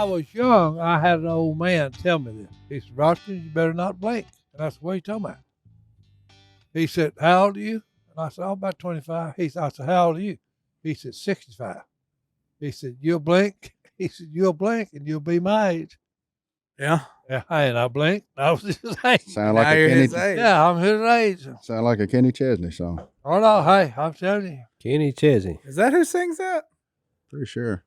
I was young, I had an old man tell me this. He said, Robertson, you better not blink. And I said, what are you talking about? He said, how old are you? And I said, oh, about 25. I said, how old are you? He said, 65. He said, you'll blink? He said, you'll blink and you'll be my age. Yeah. Yeah, and I blinked. I was his age. Sound like a Kenny. Yeah, I'm his age. Sound like a Kenny Chesney song. Oh, no, hey, I'm telling you. Kenny Chesney. Is that who sings that? Pretty sure.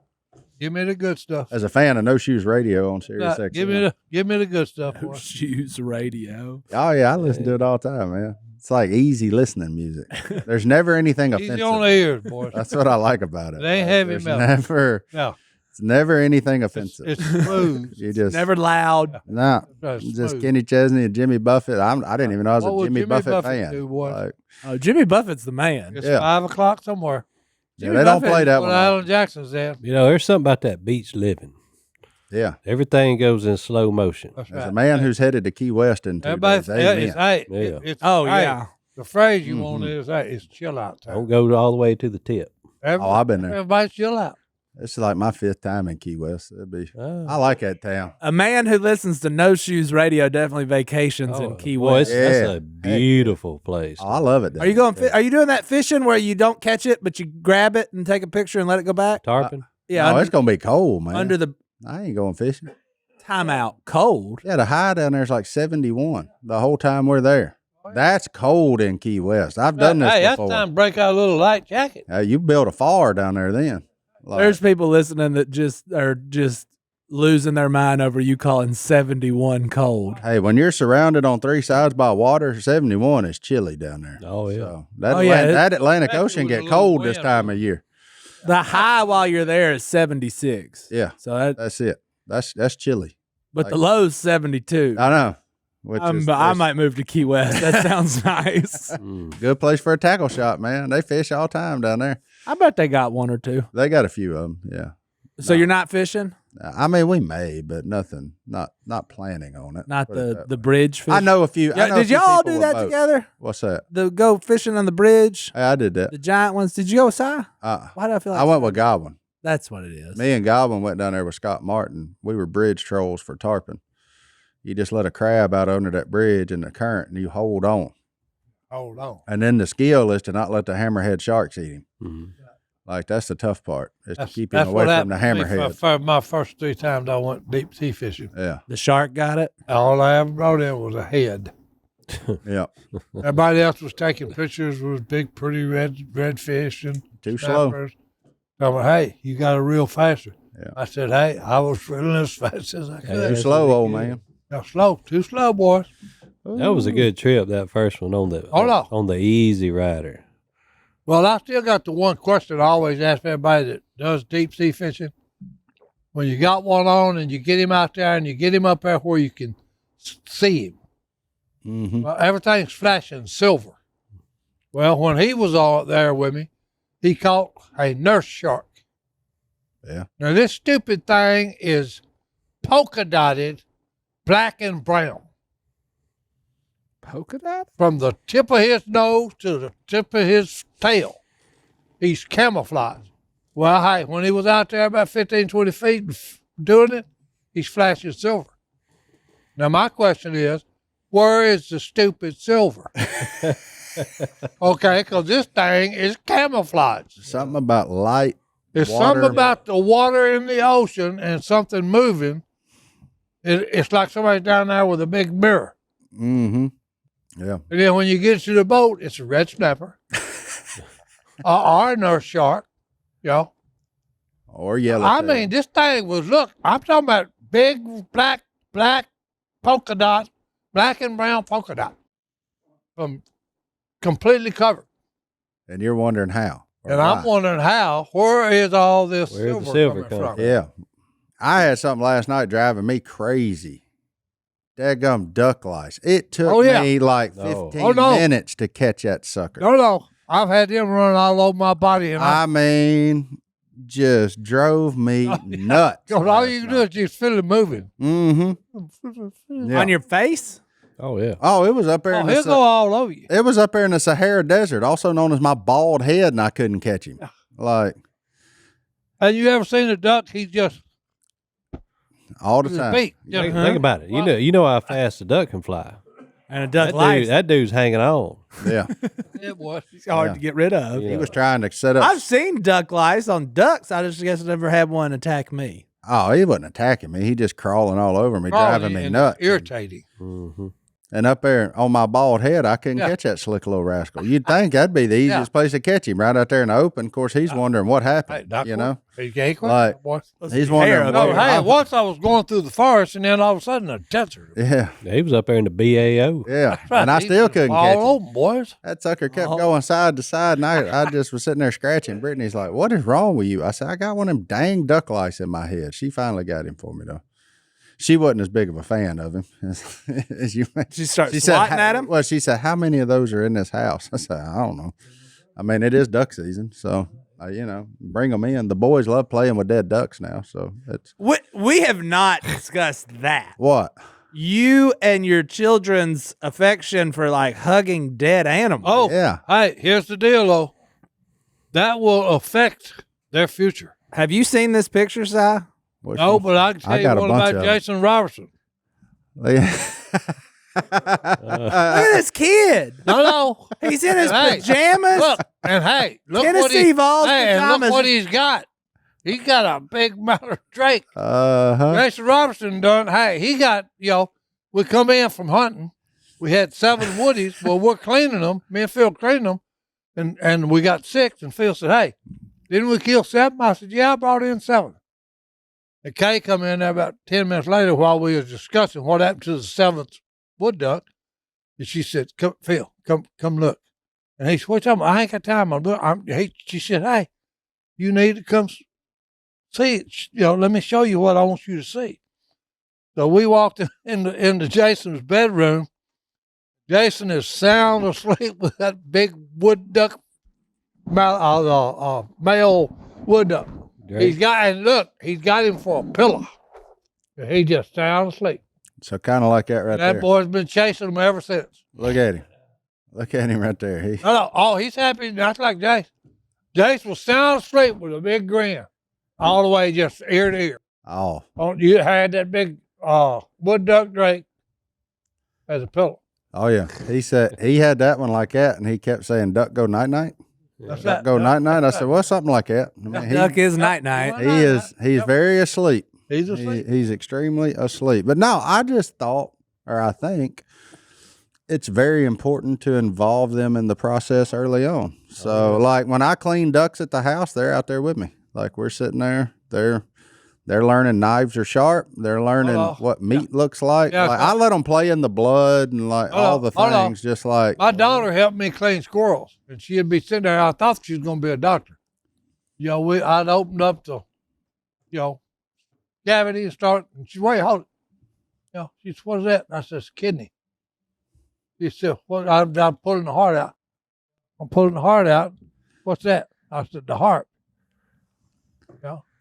Give me the good stuff. As a fan of No Shoes Radio on Sirius XM. Give me the good stuff, boy. Shoes radio. Oh, yeah, I listen to it all the time, man. It's like easy listening music. There's never anything offensive. Easy on the ears, boys. That's what I like about it. It ain't heavy metal. It's never anything offensive. It's smooth. You just Never loud. no. Just Kenny Chesney and Jimmy Buffett. I didn't even know I was a Jimmy Buffett fan. Do, boy? Oh, Jimmy Buffett's the man. It's 5 o'clock somewhere. Yeah, they don't play that When one. Alan Jackson's there. You know, there's something about that beach living. Yeah. Everything goes in slow motion. That's As right. a man who's headed to Key West in 2 days, amen. Yeah. The phrase you want is, hey, it's chill out time. Don't go all the way to the tip. I've been there. Everybody chill out. It's like my 5th time in Key West. I like that town. A man who listens to No Shoes Radio definitely vacations in Key West. That's a beautiful place. Oh, I love it. Are you going? Are you doing that fishing where you don't catch it, but you grab it and take a picture and let it go back? Tarpon? Yeah. No, it's gonna be cold, man. Under the I ain't going fishing. timeout, cold. Yeah, the high down there is like 71 the whole time we're there. That's cold in Key West. I've done this before. That's time to break out a little light jacket. You build a fire down there then. There's people listening that are just losing their mind over you calling 71 cold. Hey, when you're surrounded on 3 sides by water, 71 is chilly down there. Oh, yeah. So that Atlantic Ocean get cold this time of year. The high while you're there is 76. Yeah. So that's it. That's chilly. But the low's 72. I know. I might move to Key West. That sounds nice. Good place for a tackle shop, man. They fish all time down there. I bet they got one or two. They got a few of them, yeah. So you're not fishing? I mean, we may, but nothing. Not planning on it. Not the bridge fish? I know a few. Yeah, did y'all do that together? What's that? The go fishing on the bridge? Hey, I did that. The giant ones. Did you go with Si? Why did I feel like I went with Godwin. That's what it is. Me and Godwin went down there with Scott Martin. We were bridge trolls for tarpon. You just let a crab out under that bridge in the current, and you hold on. Hold on. And then the skill is to not let the hammerhead sharks eat him. Mm-hmm. Like, that's the tough part, is to keep him away from the hammerhead. For my first 3 times I went deep sea fishing. Yeah. The shark got it? All I ever brought in was a head. Yeah. Everybody else was taking pictures with big, pretty red fish and Too snappers. So I went, hey, you got to reel faster. Yeah. I said, hey, I was reeling as fast as I could. Too slow, old man. No, too slow, boys. That was a good trip, that first one on the Easy Rider. Well, I still got the one question I always ask everybody that does deep sea fishing. When you got one on and you get him out there and you get him up there where you can see him, well, everything's flashing silver. Well, when he was all there with me, he caught a nurse shark. Yeah. Now, this stupid thing is polka dotted, black and brown. Polka dot? From the tip of his nose to the tip of his tail. He's camouflaged. Well, hey, when he was out there about 15, 20 feet doing it, he's flashing silver. Now, my question is, where is the stupid silver? Okay, because this thing is camouflaged. Something about light. It's water. something about the water in the ocean and something moving. It's like somebody down there with a big mirror. Mm-hmm. Yeah. And then when you get to the boat, it's a red snapper or a nurse shark, you know. Or yellow. I mean, this thing was, look, I'm talking about big black polka dot, black and brown polka dot, completely covered. And you're wondering how. And I'm wondering where is all this silver coming from? Yeah. I had something last night driving me crazy. Dadgum duck lice. It took me like 15 minutes to catch that sucker. No. I've had them running all over my body. And I mean, just drove me nuts. All you can do is just feel it moving. Mm-hmm. Yeah. On your face? Oh, yeah. Oh, it was up there. He'll go all over you. It was up there in the Sahara Desert, also known as my bald head, and I couldn't catch him. Like, have you ever seen a duck? He just all the His time. beak. Think about it. You know how fast a duck can fly. And a duck life. That dude's hanging on. Yeah. It was. It's hard to get rid of. Yeah. He was trying to set up. I've seen duck lice on ducks. I just guess I never had one attack me. Oh, he wasn't attacking me. He just crawling all over me, driving me nuts. Irritating. Mm-hmm. And up there on my bald head, I couldn't catch that slick little rascal. You'd think that'd be the easiest place to catch him, right out there in the open. Of course, he's wondering what happened. You know, Like, he's wondering. Once I was going through the forest, and then all of a sudden a desert. Yeah, he was up there in the BAO. Yeah, and I still couldn't catch him. Open, boys. That sucker kept going side to side, and I just was sitting there scratching. Brittany's like, "What is wrong with you?" I said, "I got one of them dang duck lice in my head." She finally got him for me though. She wasn't as big of a fan of him as you. She started swatting at him? Well, she said, "How many of those are in this house?" I said, "I don't know. I mean, it is duck season, so bring them in. The boys love playing with dead ducks now, so it's." We have not discussed that. What? You and your children's affection for like hugging dead animals. Oh, yeah. Hey, here's the deal, though. That will affect their future. Have you seen this picture, Si? No, but I can tell you one about Jason Robertson. Look at this kid. No. He's in his pajamas. Look, and look Tennessee Vols and pajamas. look what he's got. He's got a big mouth Drake. Uh-huh. Jason Robertson done. Hey, he got, we come in from hunting. We had 7 woodies. Well, we're cleaning them. Me and Phil cleaning them. And we got 6. And Phil said, "Hey, didn't we kill 7? I said, "Yeah, I brought in 7. And Kay come in there about 10 minutes later while we were discussing what happened to the 7th wood duck. And she said, "Phil, come look." And he said, "What you talking about? I ain't got time. She said, "Hey, you need to come see it. Let me show you what I want you to see." So we walked into Jason's bedroom. Jason is sound asleep with that big wood duck, male wood duck. He's got him for a pillow. He just sound asleep. So kind of like that right there. That boy's been chasing him ever since. Look at him. Look at him right there. He's happy. That's like Jace. Jace was sound asleep with a big grin, all the way just ear to ear. Oh. You had that big wood duck Drake as a pillow. Oh yeah. He said he had that one like that, and he kept saying, "Duck go night night." Duck go night night. I said, "Well, something like that." I mean, duck is night night. He's very asleep. He's asleep. He's extremely asleep. But no, I just thought, or I think, it's very important to involve them in the process early on. So, like when I clean ducks at the house, they're out there with me. Like we're sitting there, they're learning knives are sharp. They're learning what meat looks like. Yeah, like I let them play in the blood and all the things. Just like my daughter helped me clean squirrels, and she'd be sitting there. I thought she was going to be a doctor. I'd opened up the, cavity and start. And she wait, hold it. She said, "What is that?" And I said, "It's a kidney." She said, "What?" I'm pulling the heart out. I'm pulling the heart out. "What's that?" I said, "The heart."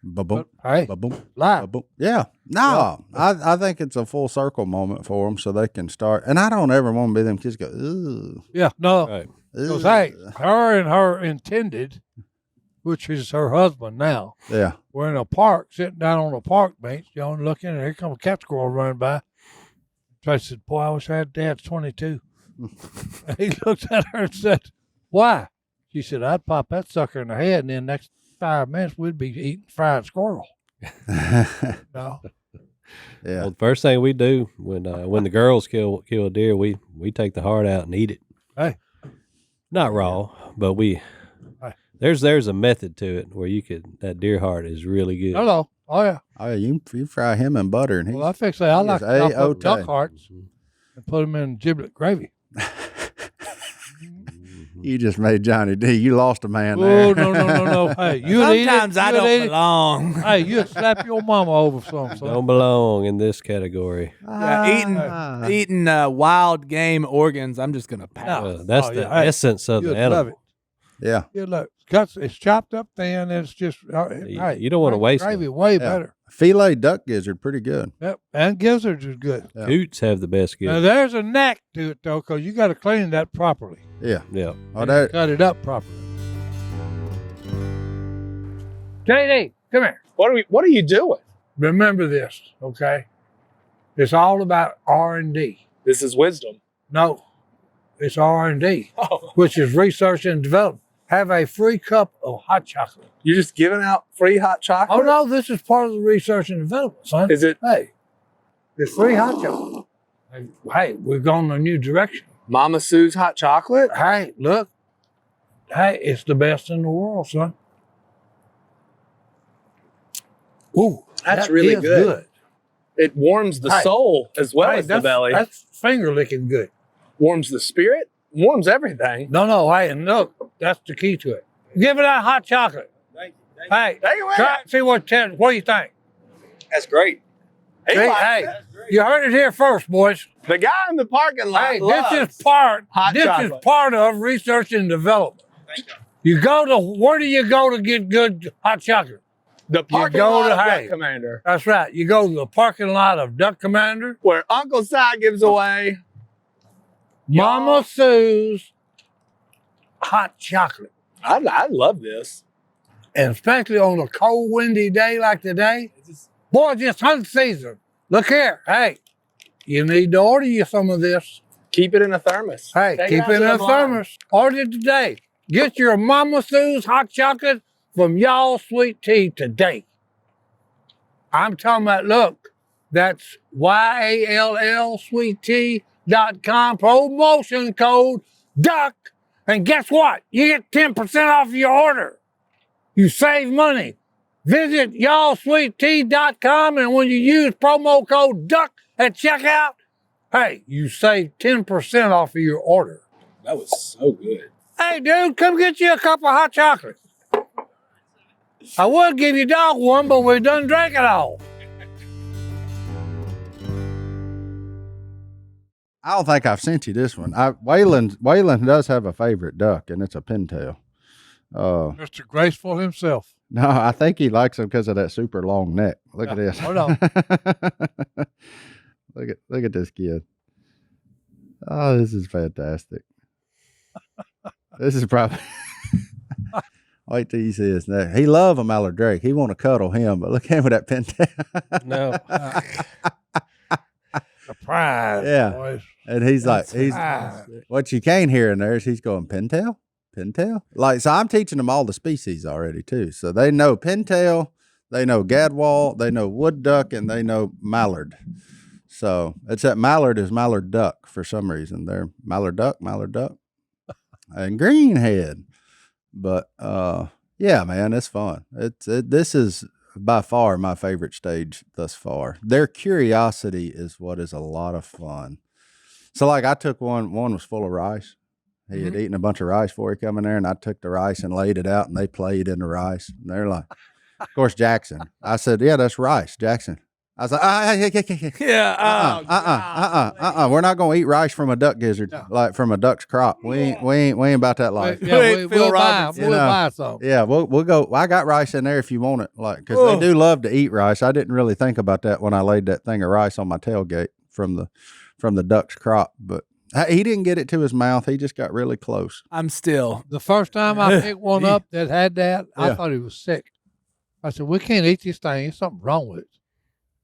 Ba-boom, hey, ba-boom, live. ba-boom. Yeah. No, I think it's a full circle moment for them so they can start. And I don't ever want to be them kids go, "Ooh." Yeah, no. Right. Because, hey, her and her intended, which is her husband now, we're in a park, sitting down on a park bench, and looking, and here comes a cat squirrel running by. So I said, "Boy, I wish I had Dad's 22. And he looked at her and said, "Why?" She said, "I'd pop that sucker in the head, and then next 5 minutes we'd be eating fried squirrel." No. Yeah. Well, the first thing we do when the girls kill a deer, we take the heart out and eat it. Hey. Not raw, but there's a method to it where that deer heart is really good. Hello. Oh yeah. Oh yeah. You fry him in butter and I fix that. I like to A-OK. duck hearts and put them in giblet gravy. You just made Johnny D. You lost a man there. there. Oh, no. Hey, sometimes I don't belong. Hey, you slap your mama over something. Don't belong in this category. Eating wild game organs, I'm just going to pass. That's the essence of the animal. Love it. Yeah. You look, it's chopped up thin, and it's just, you don't want to waste gravy. it. Way better. Filet duck gizzard, pretty good. Yep, and gizzards is good. Yeah. Coots have the best Now, gizzard. there's a knack to it, though, because you got to clean that properly. Yeah. Yeah. Oh, Cut it up properly. JD, come here. What are you doing? remember this, okay? It's all about R&D. This is wisdom. No, it's R&D, Oh, which is research and development. Have a free cup of hot chocolate. you're just giving out free hot chocolate? Oh no, this is part of the research and development, son. Is it Hey, it's free hot chocolate. Hey, we've gone in a new direction. Mama Sue's hot chocolate? Hey, look. Hey, it's the best in the world, son. Ooh, That's that really is good. It warms the Hey. soul as well Hey, as the belly. That's finger licking good. Warms the spirit, warms everything. No, hey, and look, that's the key to it. Give it that hot chocolate. Thank you. Hey, Thank you, man. try it, see what do you think? That's great. He Hey, likes hey, it. you heard it here first, boys. The guy in the parking lot Hey, loves this is part hot of research and development. Thank you. You go to where do you go to get good hot chocolate? the parking go lot to of Duck Hay. Commander, That's right. You go to the parking lot of Duck Commander, where Uncle Si gives away. Mama Sue's hot chocolate. I love this. And especially on a cold, windy day like today, boy, just hunt season. Look here. Hey, you need to order you some of this. Keep it in a thermos. Hey, Take keep out it in to the a blind. thermos. Order it today. Get your Mama Sue's hot chocolate from Y'all Sweet Tea today. I'm talking about, look, that's YALL promotion code DUCK. And guess what? You get 10% off your order. You save money. Visit y'allsweettea.com, and when you use promo code DUCK at checkout, hey, you save 10% off of your order. That was so good. Hey, dude, come get you a cup of hot chocolate. I would give you dog one, but we done drank it all. I don't think I've sent you this one. Waylon does have a favorite duck, and it's a pintail. Mr. Graceful himself. No, I think he likes them because of that super long neck. Look at this. Hold on. look at this kid. Oh, this is fantastic. This is probably. Wait till you see his neck. He love a mallard drake. He want to cuddle him, but look at him with that pintail. No. Surprise, Yeah. boys. And he's like, Surprise. what you can't hear in there is he's going pintail. Like, so I'm teaching them all the species already too. So they know pintail, they know gadwall, they know wood duck, and they know mallard. So it's that mallard is mallard duck for some reason. They're mallard duck, and greenhead. But yeah, man, it's fun. This is by far my favorite stage thus far. Their curiosity is what is a lot of fun. So like I took one was full of rice. He had eaten a bunch of rice before he come in there, and I took the rice and laid it out, and they played in the rice. And they're like, of course, Jackson. I said, yeah, that's rice, Jackson. I was like, we're not gonna eat rice from a duck gizzard, like from a duck's crop. We ain't about that life. Yeah, we'll buy know. some. Yeah, we'll go. I got rice in there if you want it, like because they do love to eat rice. I didn't really think about that when I laid that thing of rice on my tailgate from the duck's crop, but he didn't get it to his mouth. He just got really close. I'm still. The first time I picked one up that had that, I Yeah. thought he was sick. I said, we can't eat this thing. There's something wrong with it.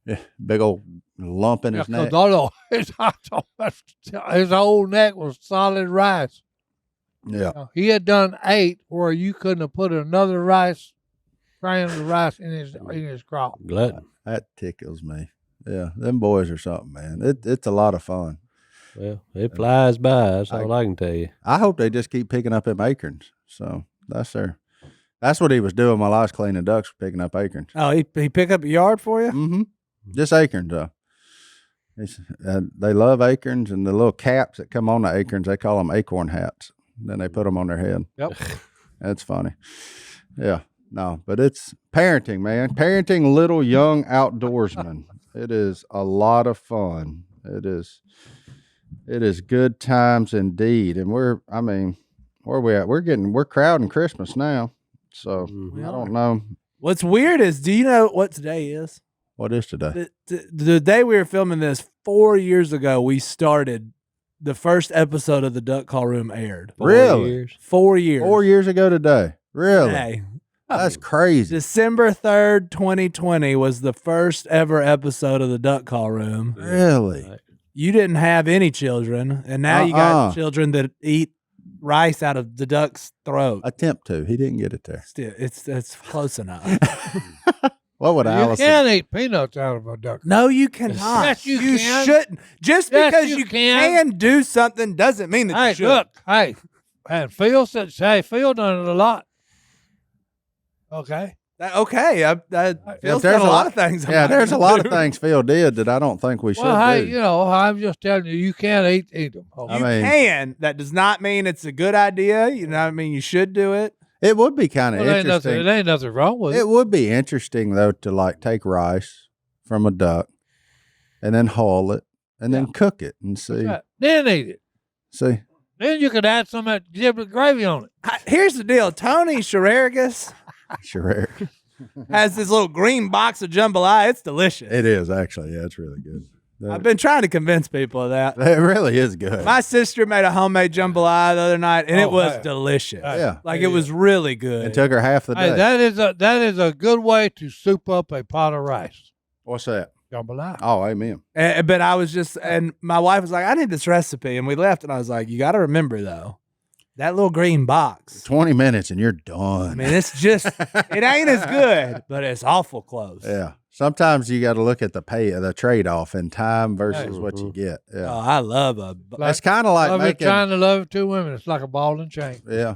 Yeah, big old lump in his neck. His whole neck was solid rice. Yeah, He had done 8 where you couldn't have put another grain of rice in his crop. Glutton. that tickles me. Yeah, them boys are something, man. It's a lot of fun. Well, it flies by. That's all I can tell you. I hope they just keep picking up them acorns. So that's what he was doing while I was cleaning ducks, picking up acorns. Oh, he pick up a yard for you? Mm-hmm. Just acorns, though. They love acorns, and the little caps that come on the acorns, they call them acorn hats. Then they put them on their head. Yep. That's funny. Yeah. No, but it's parenting, man. Parenting little young outdoorsmen. It is a lot of fun. It is good times indeed. And where are we at? We're crowding Christmas now. So Mhm. I don't know. What's weird is, do you know what today is? What is today? The day we were filming this 4 years ago, we started the first episode of the Duck Call Room aired. 4 Really? years. 4 years. 4 years ago today. Really? Hey, That's crazy. December 3rd, 2020 was the first ever episode of the Duck Call Room. Really? Right. You didn't have any children, and now you got children that eat rice out of the duck's throat. Attempt to. He didn't get it there. Still, it's close enough. What would You Allison? can't eat peanuts out of a duck. No, you cannot. Yes, you can. shouldn't. Just Yes, because you you can. can do something doesn't mean that Hey, you should. look, hey, and Phil said, "Hey, Phil done it a lot." Okay, Okay, Phil there's does a a lot lot- of things. I'm Yeah, not there's a gonna lot of do. things Phil did that I don't think we should well, hey, do. you know, I'm just telling you, you can't eat them. Okay? I You mean- can. That does not mean it's a good idea. You know what I mean? You should do it. It would be kind of well, ain't nothing, interesting. it ain't nothing wrong with it. It would be interesting though to like take rice from a duck and then hull it and then cook it and see. Right. Then eat it. See, Then you could add some of that giblet gravy on it. Here's the deal. Tony Sherarigus sure, has this little green box of jambalaya. It's delicious. it is actually. Yeah, it's really good. I've been trying to convince people of that. It really is good. My sister made a homemade jambalaya the other night, and it Oh, was hey. delicious. Hey. Yeah. Like it was really good. It took her half the day. Hey, that is a good way to soup up a pot of rice. What's that? Jambalaya. Oh, amen. But I was just, and my wife was like, I need this recipe. And we left, and I was like, you got to remember, though, that little green box. 20 minutes and you're I done. mean, it's just, it ain't as good, but it's awful close. Yeah. Sometimes you got to look at the trade off in time versus Hey. what you get. Yeah. Oh, I love a. It's kind of like Love it, making. trying to love two women. It's like a ball and chain. Yeah.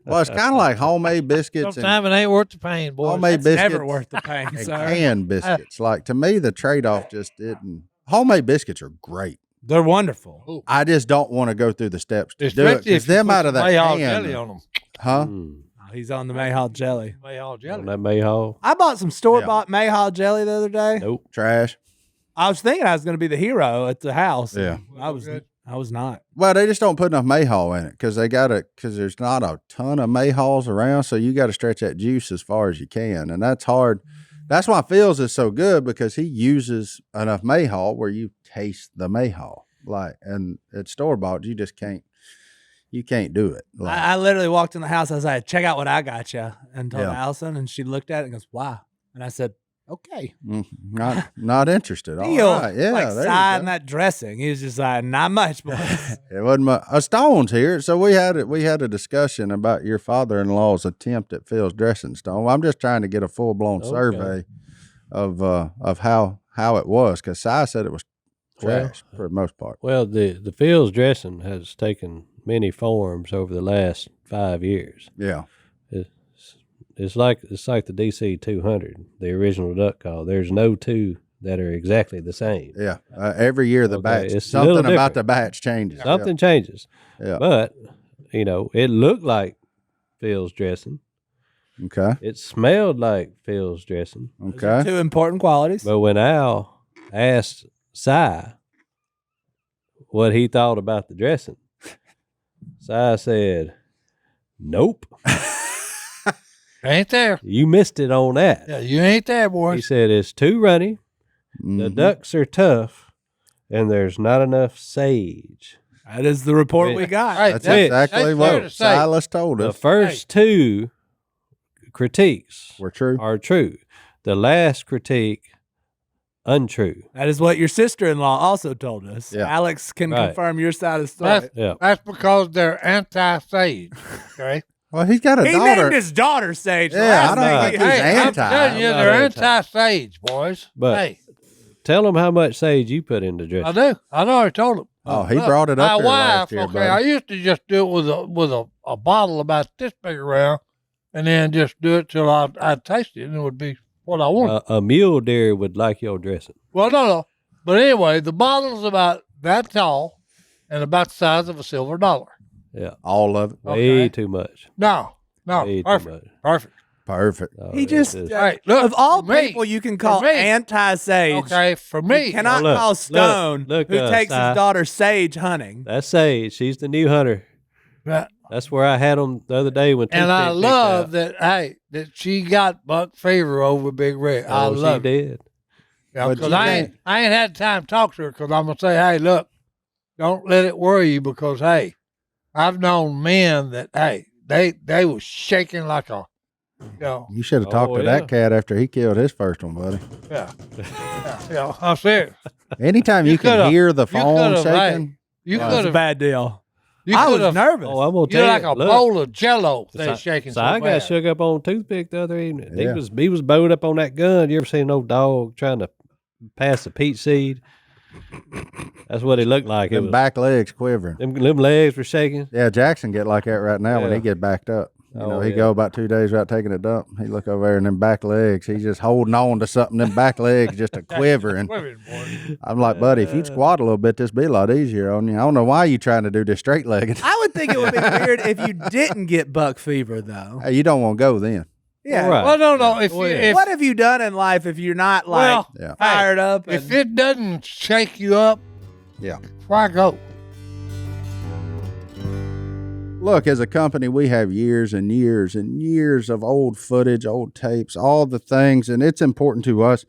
Well, it's kind of like homemade biscuits and Sometimes it ain't worth the pain, boys. homemade It's biscuits never worth the pain, and sir. canned biscuits. Like to me, the trade off just didn't. Homemade biscuits are great. They're wonderful. I just don't want to go through the steps to do it Especially because if you them put out of some that Mayhaw can, jelly on them. huh? Mm. Oh, he's on the Mayhaw jelly. Mayhaw On jelly. that Mayhaw. I bought some store bought Mayhaw jelly the other day. Nope. Trash. I was thinking I was going to be the hero at the house. Yeah. I was. I was not. Well, they just don't put enough Mayhaw in it because because there's not a ton of Mayhaws around, so you got to stretch that juice as far as you can, and that's hard. That's why Phil's is so good because he uses enough Mayhaw where you taste the Mayhaw. Like, and it's store bought, you just can't. You can't do it. Like, I literally walked in the house. I was like, check out what I got you. And told Yeah. Allison, and she looked at it and goes, wow. And I said, okay. not interested. All Deal. right, yeah, Like there you side go. in that dressing. He was just like, not much, boys. It wasn't a Stone's here, so we had a discussion about your father-in-law's attempt at Phil's dressing stone. I'm just trying to get a full-blown Okay. survey of how it was because Si said it was trash for the most part. Well, the Phil's dressing has taken many forms over the last 5 years. Yeah, It's like the DC 200, the original duck call. There's no two that are exactly the same. yeah. Every year the Okay, batch, it's a little something about different. the batch changes. Something changes, Yeah. but it looked like Phil's dressing. Okay. It smelled like Phil's dressing. Those are Okay. two important qualities. But when Al asked Si what he thought about the dressing, Si said, "Nope, Ain't there? you missed it on that." Yeah, you ain't there, He boys. said it's too runny, the Mhm. ducks are tough, and there's not enough sage. That is the report we got. Hey, That's That's exactly fair what to say. Silas told The us. first two critiques We're true. are true. The last critique, untrue. That is what your sister-in-law also told us. Yeah. Alex can Right. confirm your side of the story. That's, Yeah. that's because they're anti-sage. Okay. Well, he's got a He daughter. named his daughter Sage. Yeah, last I don't thing think he- he's Hey, I'm anti. telling you, I'm not they're anti. anti-sage, boys. But hey, tell them how much sage you put in the I dressing. do. I already told them. Oh, he brought it up My here last wife, year, okay, buddy. I used to just do it with a bottle about this big around, and then just do it till I'd taste it, and it would be what I wanted. A mule deer would like your dressing. Well, no. But anyway, the bottle's about that tall and about the size of a silver dollar. Yeah. All of it. Way Okay. too much. No, Way too perfect, much. perfect. Perfect. Oh, He it's just, Hey, look, of all for me, people you can call me. anti-Sage, Okay, for me, you cannot Now look, call Stone, look, who takes Si. his daughter Sage hunting. That's sage. She's the new hunter. right. That's where I had them the other day when. And I Toothpick picked love out. that she got buck fever over Big Red. I Oh, love she it. did. Yeah, But because you I ain't had time to talk to her because I'm gonna say, hey, look, don't let it worry you because hey, I've known men that hey, they was shaking like a You know, You should have talked Oh, to yeah. that cat after he killed his first one, buddy. yeah. Yeah, I'm serious. Anytime you, can coulda- hear the you phone coulda, right. shaking, You That was could a have. bad deal. You I could was have. nervous. Oh, I'm gonna You're tell like you. a Look, bowl of Jello. They Si- shaking Si so got bad. shook up on a toothpick the other evening. Yeah. He was bowed up on that gun. You ever seen no dog trying to pass a peach seed? That's what it looked like. It them was back legs quivering. them legs were shaking. Yeah, Jackson get like that right now when Yeah. he get backed up. You know, Oh, he yeah. go about 2 days without taking a dump. He look over there and them back legs. He's just holding on to something. Them back legs just a quivering. Women, boy. I'm like, buddy, if you'd squat a little bit, this be a lot easier on you. I don't know why you trying to do this straight legged. I would think it would be weird if you didn't get buck fever, though. Hey, you don't want to go then. Yeah. Right. Well, no. If, Well, you, yeah. if What have you done in life if you're not like well, Yeah. fired up? if and- it doesn't shake you up, Yeah. why go? Look, as a company, we have years and years and years of old footage, old tapes, all the things, and it's important to us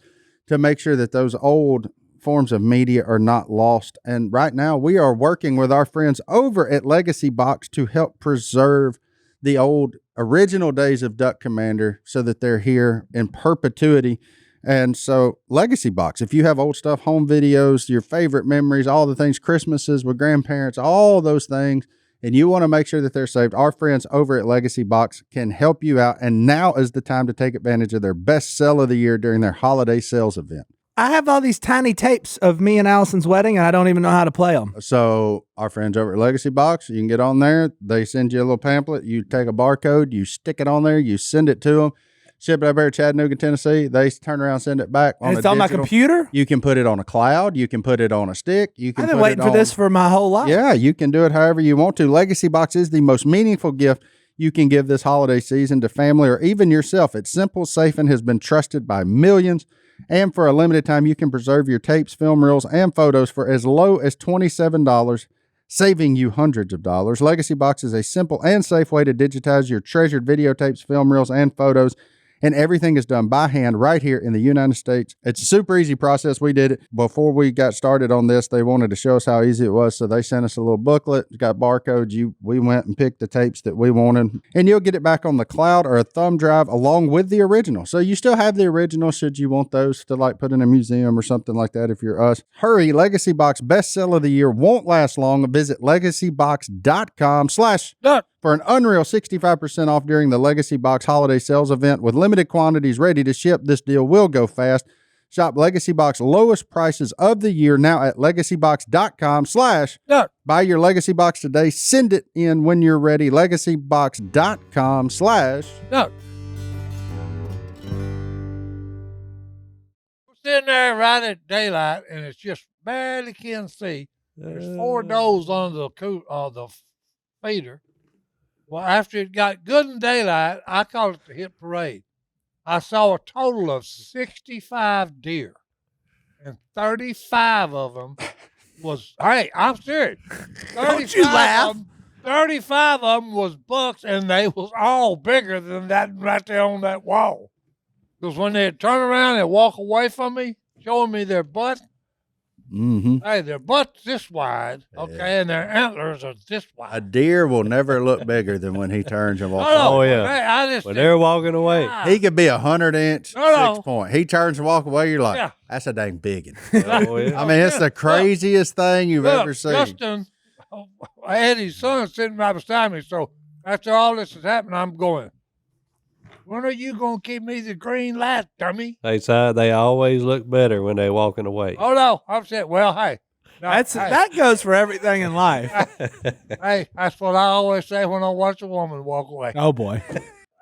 to make sure that those old forms of media are not lost. And right now, we are working with our friends over at Legacy Box to help preserve the old original days of Duck Commander so that they're here in perpetuity. And so, Legacy Box, if you have old stuff, home videos, your favorite memories, all the things, Christmases with grandparents, all those things, and you want to make sure that they're saved, our friends over at Legacy Box can help you out. And now is the time to take advantage of their best sell of the year during their holiday sales event. I have all these tiny tapes of me and Allison's wedding, and I don't even know how to play them. So our friends over at Legacy Box, you can get on there. They send you a little pamphlet. You take a barcode, you stick it on there, you send it to them. Ship it up here to Chattanooga, Tennessee. They turn around, send it back on And a it's on my digital. computer. You can put it on a cloud. You can put it on a stick. You can I've been put waiting it for on, this for my whole life. Yeah, you can do it however you want to. Legacy Box is the most meaningful gift you can give this holiday season to family or even yourself. It's simple, safe, and has been trusted by millions. And for a limited time, you can preserve your tapes, film reels, and photos for as low as $27, saving you hundreds of dollars. Legacy Box is a simple and safe way to digitize your treasured videotapes, film reels, and photos. And everything is done by hand right here in the United States. It's a super easy process. We did it before we got started on this. They wanted to show us how easy it was. So they sent us a little booklet. It's got barcodes. We went and picked the tapes that we wanted. And you'll get it back on the cloud or a thumb drive along with the original. So you still have the original should you want those to like put in a museum or something like that if you're us. Hurry, Legacy Box best seller of the year won't last long. Visit legacybox.com/ Duck. for an unreal 65% off during the Legacy Box holiday sales event. With limited quantities ready to ship, this deal will go fast. Shop Legacy Box lowest prices of the year now at legacybox.com/ Duck. buy your Legacy Box today. Send it in when you're ready. legacybox.com/ Duck. We're sitting there right at daylight, and it's just barely can see. There's 4 does on the feeder. Well, after it got good in daylight, I called it the hit parade. I saw a total of 65 deer, and 35 of them was, hey, I'm serious. Don't you laugh. 35 of them was bucks, and they was all bigger than that right there on that wall. Because when they'd turn around and walk away from me, showing me their butt, Mm-hmm. hey, their butt's this wide, okay, and their antlers are this A wide. deer will never look bigger than when he turns and walks. No, Oh, away. yeah. Hey, I just When they're walking away. God. He could be 100-inch, No. 6 point. He turns and walk away. You're like, Yeah. that's a dang big one. Oh, yeah. I mean, it's the craziest thing you've Look, ever seen. Justin, I had his son sitting right beside me. So after all this is happening, I'm going, when are you going to give me the green light, dummy? They say they always look better when they're walking away. Oh, no. I'm saying, well, hey. No, hey, That goes for everything in life. hey, that's what I always say when I watch a woman walk away. Oh boy.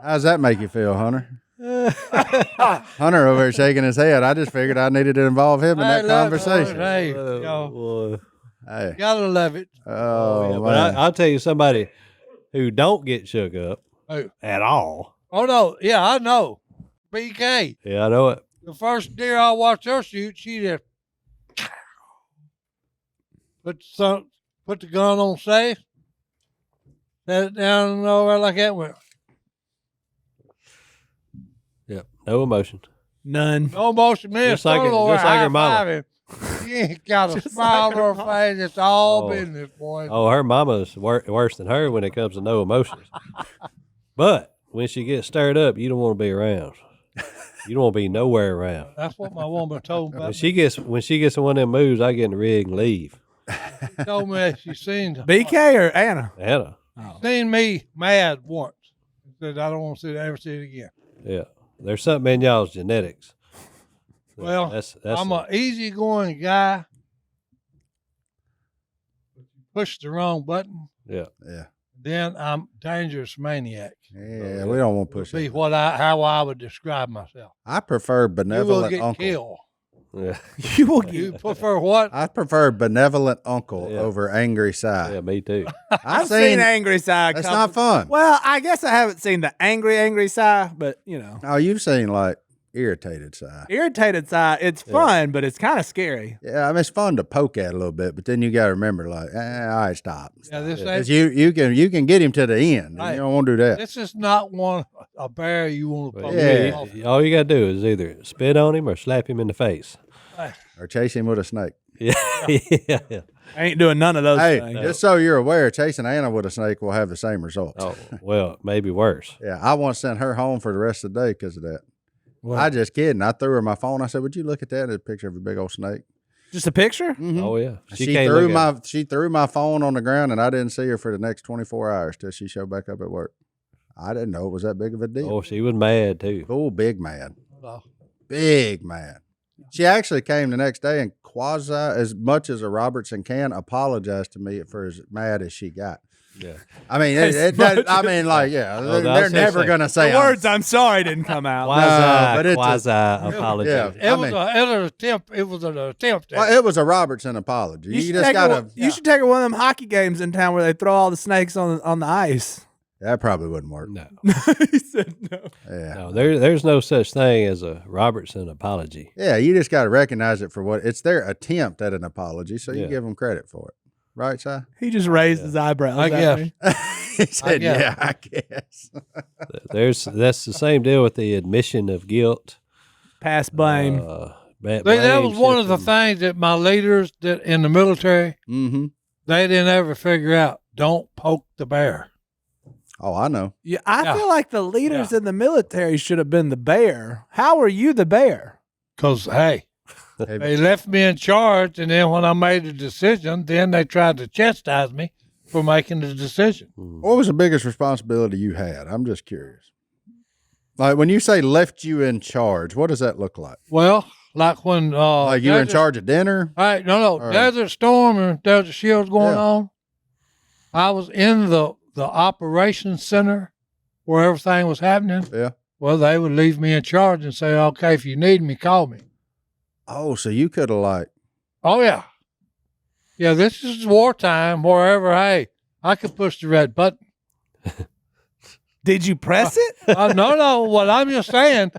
How's that make you feel, Hunter? Hunter over here shaking his head. I just figured I needed to involve him in Hey, that look, conversation. Hey, Oh, yo, boy. Hey. gotta love it. Oh, Yeah, man. but I'll tell you somebody who don't get shook up Who? at all. Oh, no. Yeah, I know. BK. Yeah, I know it. The first deer I watched her shoot, she just put the gun on safe, set it down and over like that. Went, Yep. No emotion. None. no motion, man. Just like her mama. She ain't got a smile like on her face. It's all Oh. business, boy. Oh, her mama's worse than her when it comes to no emotions. But when she gets stirred up, you don't want to be around. You don't want to be nowhere around. That's what my woman told me. When she gets in one of them moods, I get in the rig and leave. She told me that she BK or Anna? Anna. seen me mad once. She said, I don't want to ever see it again. Yeah. There's something in y'all's genetics. Well, that's I'm an easygoing guy. Push the wrong button, yeah. then I'm dangerous maniac. Yeah, we don't want to push Be it. how I would describe myself. I prefer You will benevolent get uncle. killed. Yeah. You will You get. prefer what? I prefer benevolent uncle Yeah. over angry Si. Yeah, me too. I've seen Angry Side. That's not fun. Well, I guess I haven't seen the angry side, but you know, Oh, you've seen like irritated Si. irritated side. It's fun, but it's kind of scary. Yeah, I mean it's fun to poke at a little bit, but then you got to remember, like, all right, stop. Yeah, this 'Cause ain't, you can get him to the end. And Right. you don't want to do that. this is not a bear you want to But poke Yeah. off. all you got to do is either spit on him or slap him in the face. Or chase him with a snake. Yeah. Yeah. I ain't doing none of those Hey, things. just so you're aware, chasing Anna with a snake will have the same results. Oh, well, maybe worse. Yeah, I once sent her home for the rest of the day because of that. What? I just kidding. I threw her my phone. I said, "Would you look at that? It's a picture of a big old snake." Just a picture? Mhm. Oh, yeah. She can't threw look at it. she threw my phone on the ground, and I didn't see her for the next 24 hours till she showed back up at work. I didn't know it was that big of a deal. Oh, she was mad, too. Oh, big man, No. big man. She actually came the next day and quasi, as much as a Robertson can, apologized to me for as mad as she got. Yeah. I mean, I mean, like, yeah, Oh, they're never say- gonna say The words "I'm sorry" didn't come out. but it's a- Quasi apology. Yeah. It was an attempt. It was an attempt. Well, it was a Robertson apology. You, should just take her gotta. one- you should take her one of them hockey games in town where they throw all the snakes on the ice. That probably wouldn't work. No. He said no. Yeah. No, there's no such thing as a Robertson apology. Yeah, you just got to recognize it for what it's their attempt at an apology, so you Yeah. give them credit for it. Right, Si? He just raised his eyebrows. I at guess. me. He said, guess. yeah, I guess. That's the same deal with the admission of guilt. Pass blame. That blame was one of the shifting. things that my leaders that in the military, Mm-hmm. they didn't ever figure out. Don't poke the bear. Oh, I know. Yeah, I Yeah. feel like the leaders Yeah. in the military should have been the bear. How are you the bear? Because, hey, Hey, they left me in charge, and then when I made a decision, then they tried to chastise me for making the decision. what was the biggest responsibility you had? I'm just curious. Like when you say left you in charge, what does that look like? Well, like when Like you were in Desert- charge of dinner? All right, no, right. Desert Storm and Desert Shield's going Yeah. on. I was in the operations center where everything was happening. Yeah. Well, they would leave me in charge and say, "Okay, if you need me, call me." Oh, so you could have like, Oh yeah, yeah. This is wartime. Wherever, hey, I could push the red button. Did you press it? No. What I'm just saying,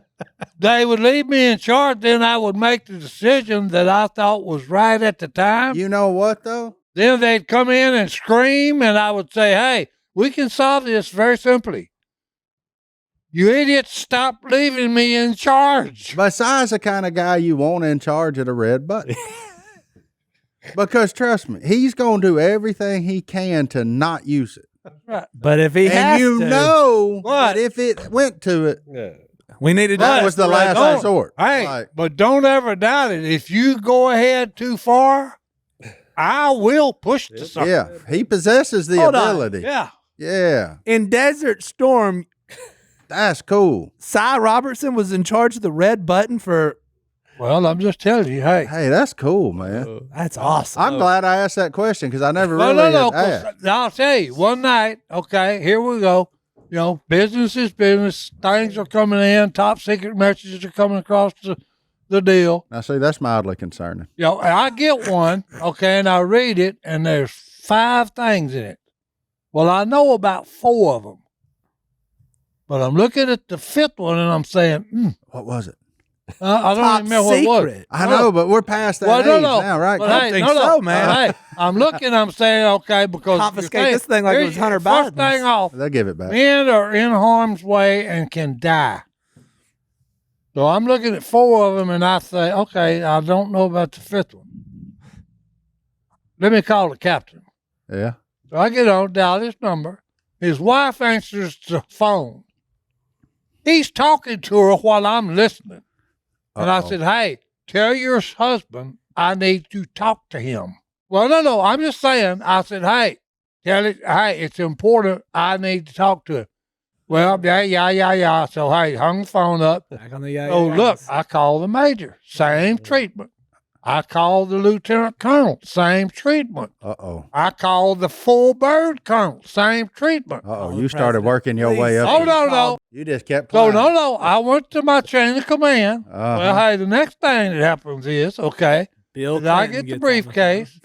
they would leave me in charge. Then I would make the decision that I thought was right at the time. you know what though? Then they'd come in and scream, and I would say, "Hey, we can solve this very simply. You idiots, stop leaving me in charge." But Si's the kind of guy you want in charge of the red button. Because trust me, he's going to do everything he can to not use it. Right. But if he And has you to, know What? that if it went to it, Yeah. we need to do that it. was the last Don't- resort. Hey, Like, but don't ever doubt it. If you go ahead too far, I will push the sucker. yeah, he possesses the Hold on. ability. Yeah. Yeah, In Desert Storm, that's cool. Si Robertson was in charge of the red button for. Well, I'm just telling you, hey. Hey, that's cool, man. That's awesome. I'm glad I asked that question because I never No, really no, had 'cause asked. I'll tell you, one night, okay, here we go. You know, business is business. Things are coming in. Top secret messages are coming across the deal. Now, see, that's mildly concerning. You know, I get one, okay, and I read it, and there's 5 things in it. Well, I know about 4 of them. But I'm looking at the 5th one, and I'm saying, What was it? I don't Top even remember what it was. secret. I know, but we're past that Well, age now, right? But I hey, think no, so, man. But hey, I'm looking, I'm saying, okay, because Confiscate you're this thing like it was here's- Hunter First Biden's. thing off, They'll give it back. men are in harm's way and can die. So I'm looking at 4 of them, and I say, okay, I don't know about the 5th one. Let me call the captain. Yeah. So I get on, dial his number. His wife answers the phone. He's talking to her while I'm listening. And I Uh-oh. said, hey, tell your husband I need to talk to him. Well, no, I'm just saying. I said, hey, tell it, hey, it's important. I need to talk to him. Well, yeah. So, hey, hung the phone up. Back on the Oh, look, I called the major. Same treatment. I called the lieutenant colonel. Same treatment. Uh-oh. I called the full bird colonel. Same treatment. Uh-oh. the You started president. working your way up. Oh, no. You just kept So, climbing. no. I went to my chain of command. Uh-huh. Well, hey, the next thing that happens is, okay, Bill then I Clinton get the gets on briefcase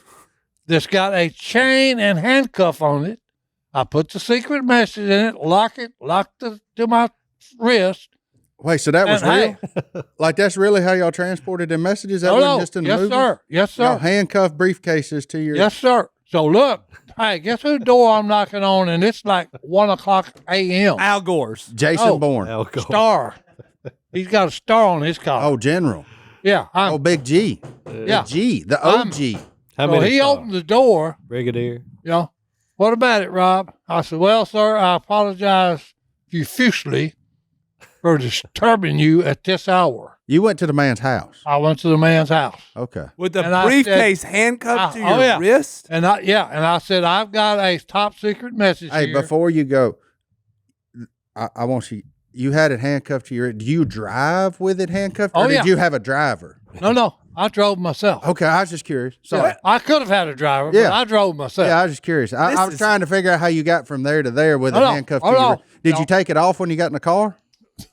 that's got a chain and handcuff on it. I put the secret message in it, locked it to my wrist. Wait, so that was And, real? Like, that's really how y'all transported them messages? That No, wasn't no. just in the Yes, movies? sir. Yes, Y'all sir. handcuffed briefcases to your... Yes, sir. So look, hey, guess whose door I'm knocking on? And it's like 1:00 a.m. Al Gore's. Jason Oh. Bourne. Alcohol. Star. He's got a star on his collar. Oh, General. Yeah. Oh, Big G. yeah. The G. The I'm- OG. How So many he stars? opened the door. Brigadier. You know, what about it, Rob? I said, well, sir, I apologize profusely for disturbing you at this hour. You went to the man's house. I went to the man's house. Okay. With the And I briefcase handcuffed to your wrist? And I said, I've got a top secret message Hey, here. before you go, I want you had it handcuffed to your... Do you drive with it handcuffed? Or Oh, yeah. did you have a driver? No, I drove myself. Okay, I was just curious. Sorry. I could have had a driver, Yeah. but I drove myself. Yeah, I was just curious. I was is- trying to figure out how you got from there to there with it Hold on, handcuffed hold to your on. wrist. Did No. you take it off when you got in the car?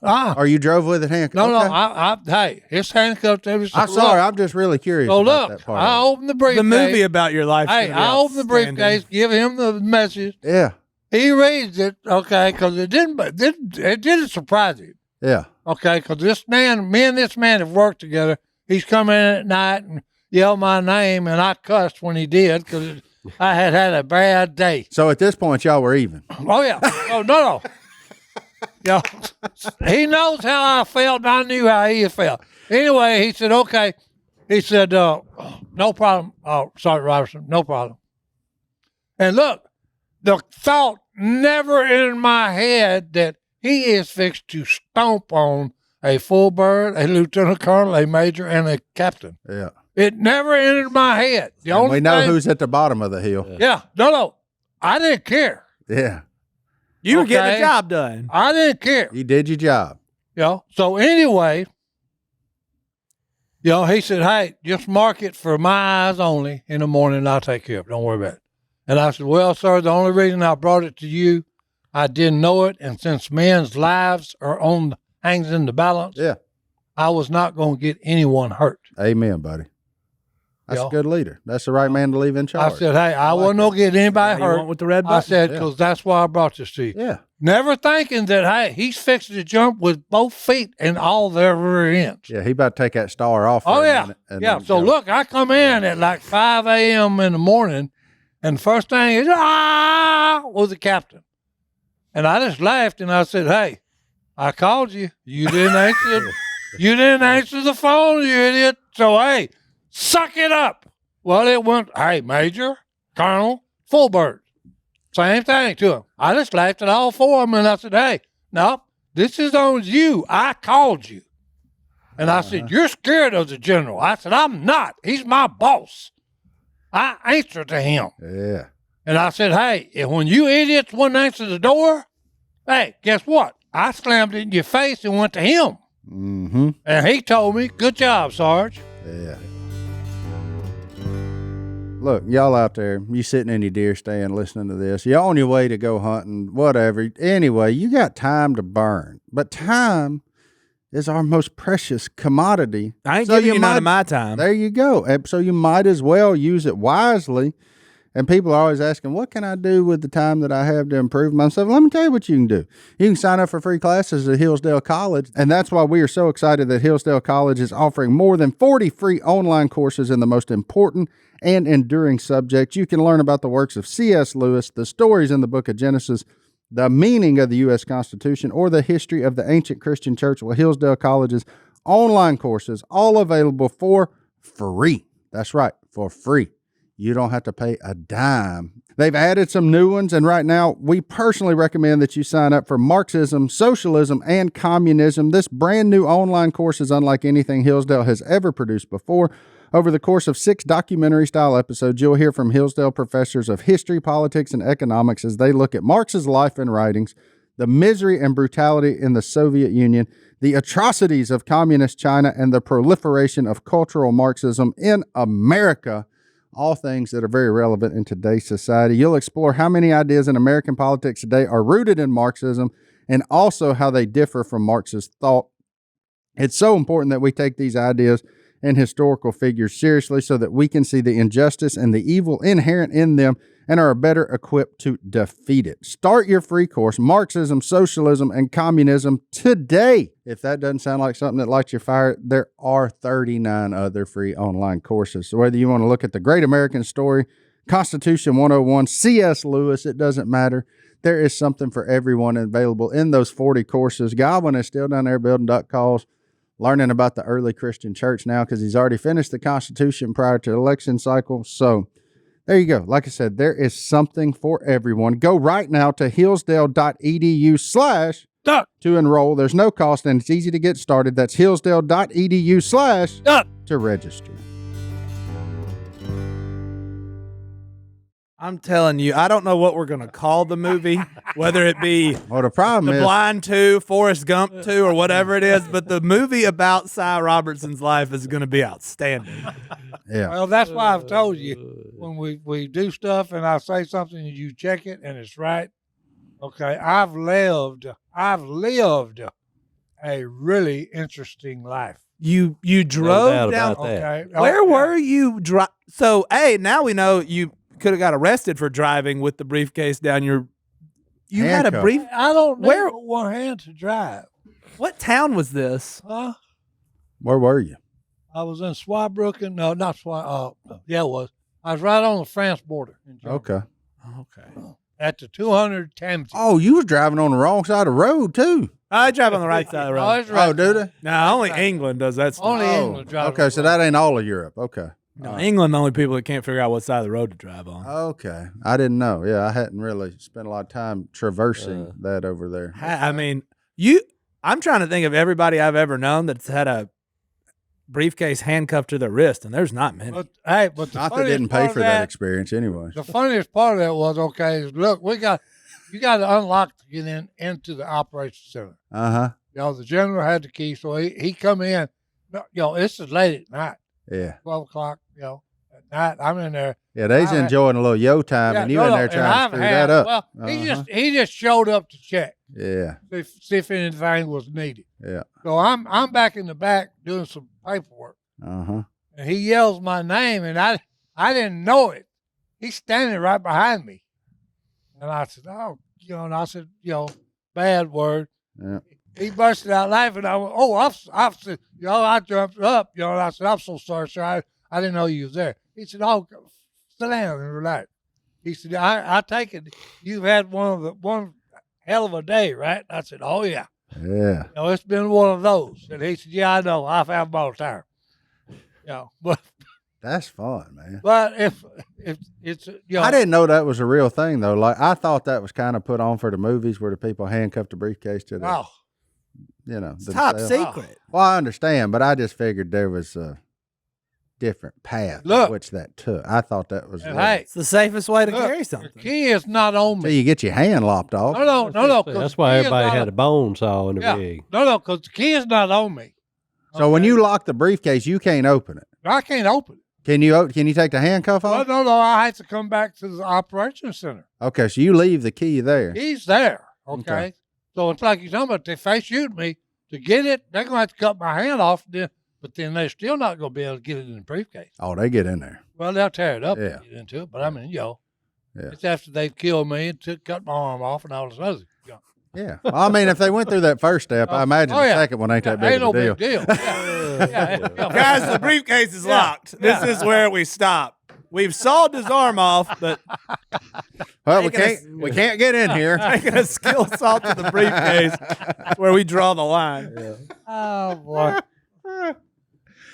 Or you drove with it handcuffed? No, Okay. hey, it's handcuffed. I'm sorry. I'm just really curious So about look, that part. I opened the briefcase. The movie about your life. Hey, I opened the briefcase, give him the message. Yeah. He reads it, okay, because it didn't surprise him, Yeah. okay, because me and this man have worked together. He's come in at night and yelled my name, and I cussed when he did because I had a bad day. So at this point, y'all were even. Oh, yeah. Oh, no. Yeah. He knows how I felt, and I knew how he felt. Anyway, he said, okay. He said, no problem. Oh, Sergeant Robertson, no problem. And look, the thought never in my head that he is fixed to stomp on a full bird, a lieutenant colonel, a major, and a captain. Yeah. It never entered my head. The And only we know thing- who's at the bottom of the hill. Yeah, no. I didn't care. Yeah. You were getting Okay. the job done. I didn't care. You did your job. You know? So anyway, he said, hey, just mark it for my eyes only in the morning and I'll take care of it. Don't worry about it. And I said, well, sir, the only reason I brought it to you, I didn't know it. And since men's lives are hangs in the balance, Yeah. I was not going to get anyone hurt. Amen, buddy. That's Yeah. a good leader. That's the right man to leave in charge. I said, hey, I like wasn't going to get anybody You want hurt. with the red I button? said, Yeah. because that's why I brought this to you. Yeah. Never thinking that, hey, he's fixing to jump with both feet and all their rear ends. Yeah. He about to take that star off. Oh, for a yeah. minute and Yeah. then So go. look, I come in at like 5 a.m. in the morning, and the first thing is, was the captain. And I just laughed and I said, hey, I called you. You didn't answer. You didn't answer the phone, you idiot. So, hey, suck it up. Well, it went, hey, Major, Colonel, full bird. Same thing to him. I just laughed at all four of them and I said, hey, no, this is on you. I called you. And I said, you're scared of the general. I said, I'm not. He's my boss. I answer to him. Yeah. And I said, hey, if when you idiots wouldn't answer the door, hey, guess what? I slammed it in your face and went to him. Mm-hmm. And he told me, good job, Sarge. Yeah. Look, y'all out there, you sitting in your deer stand listening to this. You're on your way to go hunting, whatever. Anyway, you got time to burn. But time is our most precious commodity. I ain't So giving you you none might- of my time. There you go. And so you might as well use it wisely. And people are always asking, what can I do with the time that I have to improve myself? Let me tell you what you can do. You can sign up for free classes at Hillsdale College. And that's why we are so excited that Hillsdale College is offering more than 40 free online courses in the most important and enduring subjects. You can learn about the works of C.S. Lewis, the stories in the book of Genesis, the meaning of the U.S. Constitution, or the history of the ancient Christian church. Well, Hillsdale College's online courses, all available for free. That's right, for free. You don't have to pay a dime. They've added some new ones, and right now, we personally recommend that you sign up for Marxism, Socialism, and Communism. This brand new online course is unlike anything Hillsdale has ever produced before. Over the course of 6 documentary-style episodes, you'll hear from Hillsdale professors of history, politics, and economics as they look at Marx's life and writings, the misery and brutality in the Soviet Union, the atrocities of communist China, and the proliferation of cultural Marxism in America. All things that are very relevant in today's society. You'll explore how many ideas in American politics today are rooted in Marxism and also how they differ from Marx's thought. It's so important that we take these ideas and historical figures seriously so that we can see the injustice and the evil inherent in them and are better equipped to defeat it. Start your free course, Marxism, Socialism, and Communism, today. If that doesn't sound like something that lights your fire, there are 39 other free online courses. So whether you want to look at the Great American Story, Constitution 101, C.S. Lewis, it doesn't matter. There is something for everyone available in those 40 courses. Godwin is still down there building duck calls, learning about the early Christian church now because he's already finished the Constitution prior to the election cycle. So there you go. Like I said, there is something for everyone. Go right now to hillsdale.edu/duck to enroll. There's no cost and it's easy to get started. That's hillsdale.edu/duck to register. I'm telling you, I don't know what we're going to call the movie, whether it be Well, the problem The is, Blind 2, Forrest Gump 2, or whatever it is, but the movie about Si Robertson's life is going to be outstanding. yeah, Well, that's why I've told you when we do stuff and I say something and you check it and it's right. Okay, I've lived a really interesting life. You doubt drove down. about that. Okay, Where yeah. were you? So, now we know you could have got arrested for driving with the briefcase down your. You had a Handcuffed. brief. I don't need Where- one hand to drive. What town was this? Huh? where were you? I was in Swabrook. No, not Swab. Yeah, it was. I was right on the France border in Germany, Okay. Okay. at the 200 Thames. Oh, you was driving on the wrong side of the road, too. I drive on the right side of the Oh, road. it's right. Oh, do they? No, only England does that stuff. Only Oh, England drives. okay, so that ain't all of Europe. Okay. No, England, the only people that can't figure out what side of the road to drive on. Okay. I didn't know. Yeah, I hadn't really spent a lot of time traversing that over there. I mean, I'm trying to think of everybody I've ever known that's had a briefcase handcuffed to their wrist, and there's not many. But hey, but the Not that funniest didn't pay part for of that experience anyway. The funniest part of that was is look, you got to unlock to get into the operations center. Uh-huh. The general had the key, so he come in. This is late at night, Yeah. 12 o'clock. At night, I'm in there. Yeah, they's I- enjoying a little yo time, and you in there trying to screw that up. Well, he just showed up to check, Yeah. see if anything was needed. Yeah. So I'm back in the back doing some paperwork, Uh-huh. and he yells my name, and I didn't know it. He's standing right behind me, and I said, and I said, bad word. Yeah. He busted out laughing. I went, officer, I jumped up, and I said, I'm so sorry, sir. I didn't know you was there. He said, sit down and relax. He said, I take it you've had one hell of a day, right? I said, oh, yeah. Yeah. It's been one of those. And he said, yeah, I know. I've had them all the time. But That's fun, man. if it's, I didn't know that was a real thing, though. Like, I thought that was kind of put on for the movies where the people handcuffed the briefcase to the, It's top themselves. secret. Well, I understand, but I just figured there was a different path Look. which that took. I thought that was Hey, It's the safest way to look, carry the something. key is not on so me. you get your hand lopped off. No. 'cause That's the why key is everybody not had a bone saw in the Yeah. rig. No, because the key is not on me. So when Okay? you lock the briefcase, you can't open it. I can't open it. Can you take the handcuff Well, off? no, I had to come back to the operations center. Okay, so you leave the key there. He's there. Okay. Okay. So it's like you're talking about, if they shoot me to get it, they're going to have to cut my hand off, but then they're still not going to be able to get it in the briefcase. Oh, they get in there. Well, they'll tear it up Yeah. and get into it, but I mean, Yeah. it's after they've killed me and cut my arm off and all this other junk. Yeah. Well, I mean, if they went through that first step, I imagine Oh, the yeah. second one ain't that big Ain't of no a deal. big deal. Yeah. Guys, the briefcase is Yeah. locked. This is where we stop. We've sawed his arm off, but Well, we Taking can't get in here. taking a skill saw to the briefcase is where we draw the line. Oh, boy.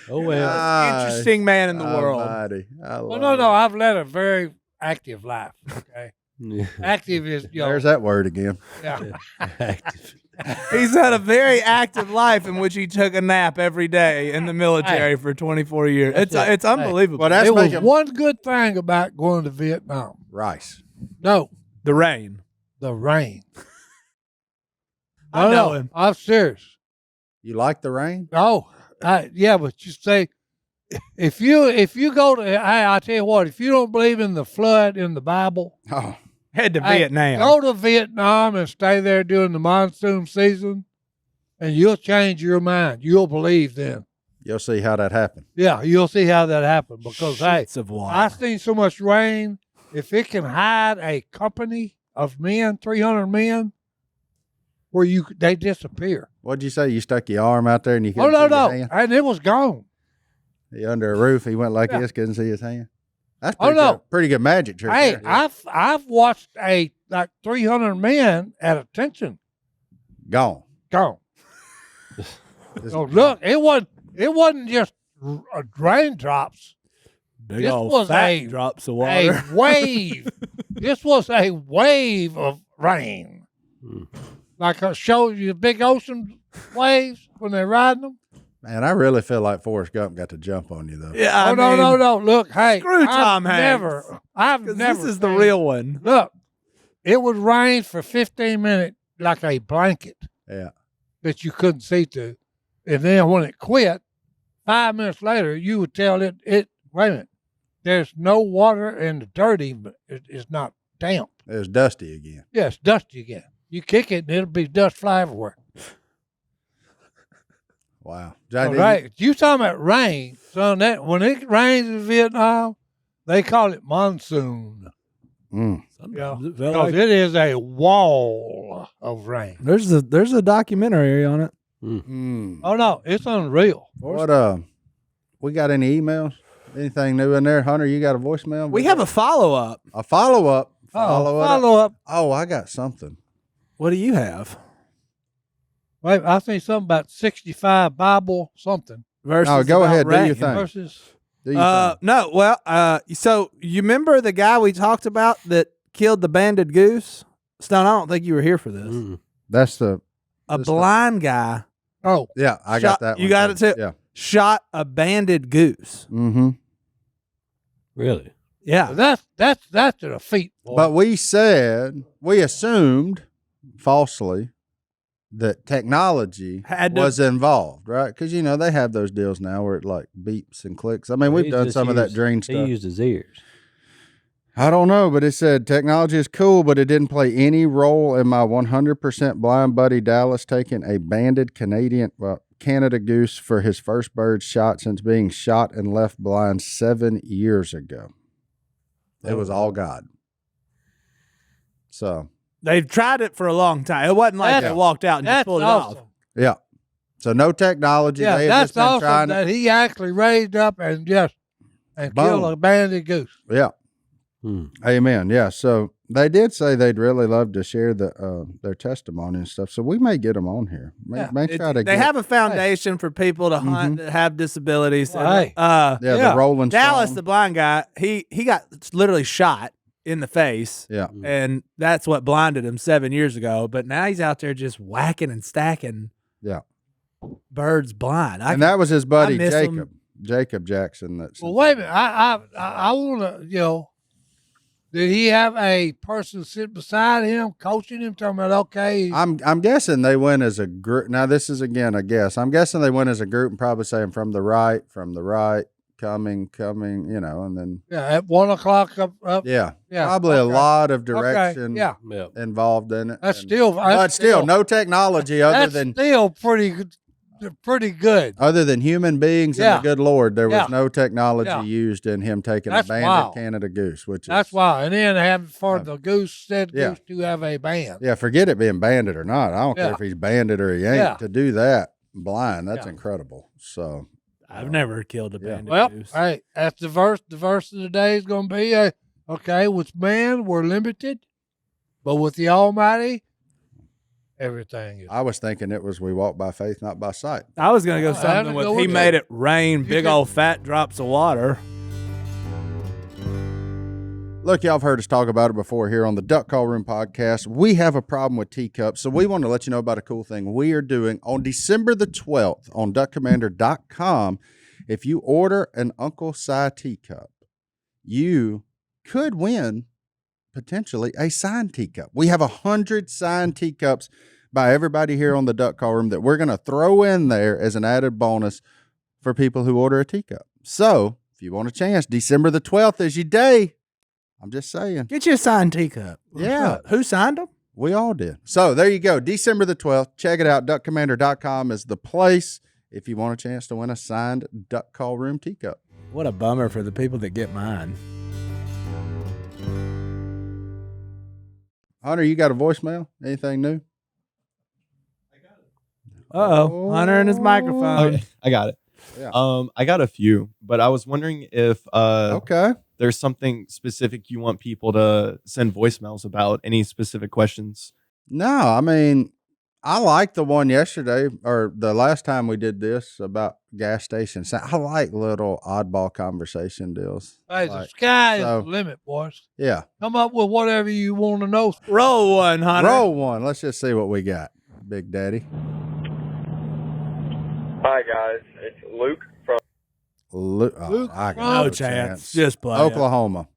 Oh well. Interesting man in the world. Almighty. I Well, love no, it. I've led a very active life. Okay, active is There's that word again. Yeah. Active. He's had a very active life in which he took a nap every day in the military for 24 years. It's unbelievable. Well, that's There was making one good thing about going to Vietnam. rice. No, the rain. the rain. I know him. I'm serious. You like the rain? Oh, yeah, but you say if you go to, hey, I tell you what, if you don't believe in the flood in the Bible, Oh, Head to hey, Vietnam. go to Vietnam and stay there during the monsoon season, and you'll change your mind. You'll believe then. you'll see how that happened. Yeah, you'll see how that happened because hey, Sheets of water. I've seen so much rain. If it can hide a company of men, 300 men, where they disappear. What'd you say? You stuck your arm out there and you Oh couldn't no, see his no, hand? and it was gone. He under a roof. He went like Yeah. this, couldn't see his hand. That's Oh, pretty, no. good, pretty good magic trick. Hey, there. I've watched like 300 men at attention Gone. gone. Just So look, it wasn't just raindrops. Big this old was fat a- drops of A water. wave. This was a wave of rain. Like I showed you the big ocean waves when they're riding them. Man, I really feel like Forrest Gump got to jump on you though. Yeah, Oh, no. Look, hey. screw Tom Hanks. I've 'Cause never. this is the seen- real one. Look, it would rain for 15 minutes like a blanket Yeah. that you couldn't see through. And then when it quit, 5 minutes later, you would tell it, wait a minute, there's no water and the dirt even, it's not damp. It was dusty again. Yeah, it's dusty again. You kick it and it'll be dust fly everywhere. Wow. All right. You talking about rain, son, that when it rains in Vietnam, they call it monsoon. Mm. Yeah. It felt Because like- it is a wall of rain. There's a documentary on it. Mm. Oh no, it's unreal. What we got any emails? Anything new in there? Hunter, you got a voicemail? We have a follow up. a follow up. Follow up. Oh, I got something. What do you have? Wait, I think something about 65 Bible something Versus No, go about ahead, do your rain. thing. versus. Do you think? No, well, so you remember the guy we talked about that killed the banded goose? Stone, I don't think you were here for this. Mm. That's the A This- blind guy Oh, yeah. I Shot- got that. you one got it too? Yeah. shot a banded goose. Mm-hmm. Really? Yeah. that's a feat. Boy. But we assumed falsely that technology Had to- was involved, right? Because they have those deals now where it like beeps and clicks. I mean, we've He done just some of that used- dream He stuff. used his ears. I don't know, but it said technology is cool, but it didn't play any role in my 100% blind buddy Dallas taking a banded Canada goose for his first bird shot since being shot and left blind 7 years ago. It was all God. So, They've tried it for a long time. It wasn't like That's- they walked out and just that's pulled it awesome. off. yeah. So no technology. Yeah, they have that's just been awesome trying to, that he actually raised up and killed Boom. a banded goose. yeah. Hmm. Amen. Yeah. So they did say they'd really love to share their testimony and stuff. So we may get them on here. Yeah. May try to They get, have a foundation for people to hunt that have disabilities. Well, And, hey. yeah, yeah. the Rolling Dallas, Stone. the blind guy, he got literally shot in the face. Yeah. And that's what blinded him 7 years ago. But now he's out there just whacking and stacking Yeah. birds blind. And that was his buddy miss him. Jacob Jackson. That's Well, wait a minute. I want to, did he have a person sit beside him, coaching him, talking about, okay, I'm guessing they went as a group. Now this is again a guess. I'm guessing they went as a group and probably saying from the right, coming, and then yeah, at 1 o'clock up. yeah, Yeah, probably a okay. lot of Okay, direction yeah, Yeah. involved in it. that's And- still, but still no technology other that's than still pretty good. human beings and Yeah. the good Lord. There was Yeah. no technology Yeah. used in him taking That's a banded wild. Canada goose, which That's is why. And then have for the goose Yeah. to have a band. yeah. Forget it being banded or not. I don't care Yeah. if he's banded or he ain't. Yeah. To do that blind, that's Yeah. incredible. So I've never killed a Yeah. banded Well, goose. hey, that's the verse. The verse of the day is going to be, okay, with man we're limited, but with the Almighty, everything is. I was thinking it was we walk by faith, not by sight. I was gonna go I had something to with go he with made that. it rain, big old fat drops of water. Look, y'all have heard us talk about it before here on the Duck Call Room podcast. We have a problem with teacups, so we want to let you know about a cool thing we are doing on December the 12th on duckcommander.com. If you order an Uncle Si teacup, you could win potentially a signed teacup. We have 100 signed teacups by everybody here on the Duck Call Room that we're going to throw in there as an added bonus for people who order a teacup. So if you want a chance, December the 12th is your day. I'm just saying. Get you a signed teacup. Yeah. Who signed them? We all did. So there you go. December the 12th. Check it out. Duckcommander.com is the place if you want a chance to win a signed Duck Call Room teacup. What a bummer for the people that get mine. Hunter, you got a voicemail? Anything new? Uh-oh. Hunter and his microphone. Okay, I got it. Yeah. I got a few, but I was wondering if Okay. there's something specific you want people to send voicemails about, any specific questions. No, I mean, I like the one yesterday or the last time we did this about gas stations. I like little oddball conversation deals. Hey, the Like, sky so- is the limit, boys. Yeah. Come up with whatever you want to know. Roll one, Hunter. Roll one. Let's just see what we got, Big Daddy. Hi guys, it's Luke from Luke, I got No no chance. Just play it. Oklahoma.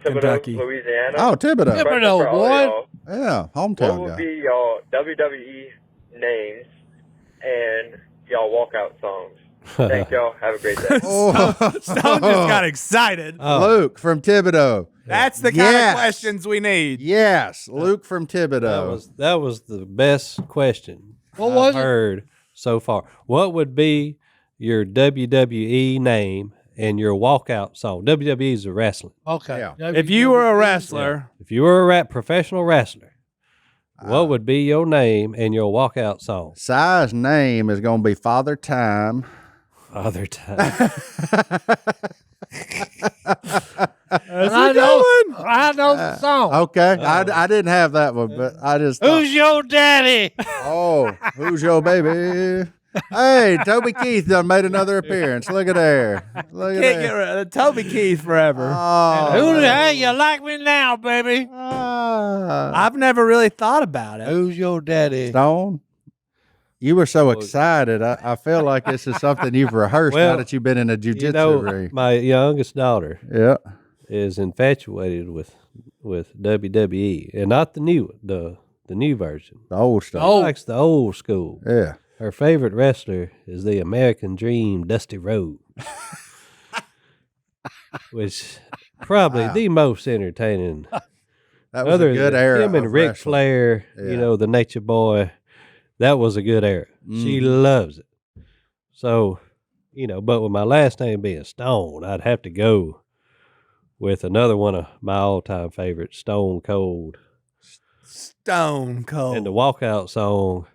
Thibodeau, Kentucky. Louisiana. Oh, Thibodeau. Thibodeau. Question for all boy. y'all. Yeah, What hometown would guy. be y'all WWE names and y'all walkout songs? Thank y'all. Have a great day. Oh. Stone just got excited. Luke from Thibodeau. That's the kind Yes. of questions we need. Yes, Luke from Thibodeau. That was the best question What was I've it? heard so far. What would be your WWE name and your walkout song? WWE is a wrestling. Okay. Yeah. If you were a wrestler, If you were a professional wrestler, what would be your name and your walkout song? Si's name is going to be Father Time. Other time. And I know the song. Okay, I didn't have that one, but I just thought, Who's your daddy? oh, who's your baby? Hey, Toby Keith done made another appearance. Look at there. Look at can't get there. rid of Toby Keith forever. Oh, Hey, you like me now, baby? I've never really thought about it. Who's your daddy? Stone, you were so excited. I feel like this is something you've rehearsed now Well, that you've been in a jujitsu You know, ring. my youngest daughter Yeah. is infatuated with WWE, and not the new the new version. The old stuff. She likes the old school. Yeah. Her favorite wrestler is the American Dream, Dusty Rhodes, which probably the most entertaining. That was Other a good than era. him and of Ric wrestling. Flair, Yeah. you know, the Nature Boy. That was a good era. She loves it. So, you know, but with my last name being Stone, I'd have to go with another one of my all-time favorites, Stone Cold. Stone Cold. And the walkout song,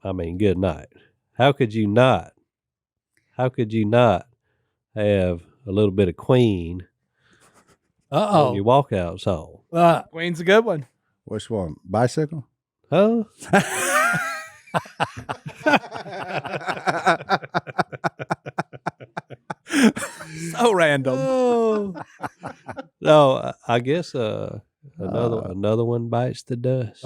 I mean, good night. How could you not have a little bit of Queen on your walkout song? Queen's a good one. Which one? Bicycle? Huh? So random. No, I guess another one bites the dust.